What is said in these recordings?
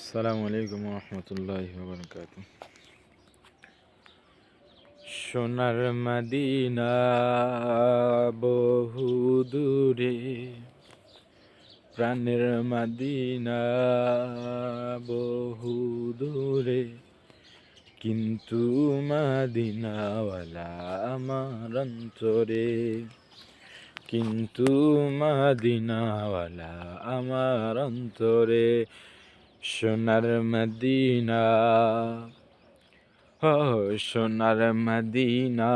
আসসালামু আলাইকুম রহমতুল্লাহি ওয়া বারাকাতুহু। সোনার মদিনা বহু দূরে, প্রাণের মদিনা বহু দূরে, কিন্তু মদিনাওয়ালা আমার অন্তরে, কিন্তু মদিনাওয়ালা আমার অন্তরে। সোনার মদিনা, ও সোনার মদিনা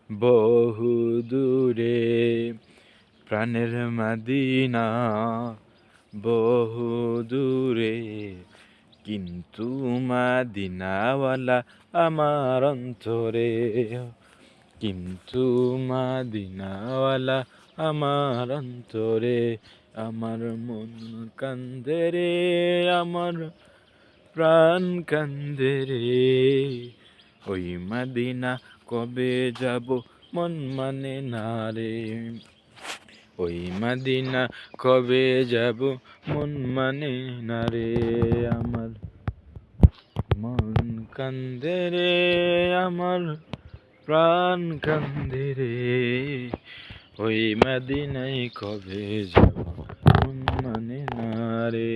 বহু দূরে, প্রাণের মদিনা বহু দূরে, কিন্তু মদিনাওয়ালা আমার অন্তরে, কিন্তু মদিনাওয়ালা আমার অন্তরে। আমার মন কান্দে রে, আমার প্রাণ কান্দে রে, ওই মদিনা কবে যাব মন মানে না রে, ওই মদিনা কবে যাব মন মানে না রে। আমার মন কান্দে রে, আমার প্রাণ কান্দে রে, ওই মদিনায় কবে যাব মন মানে না রে।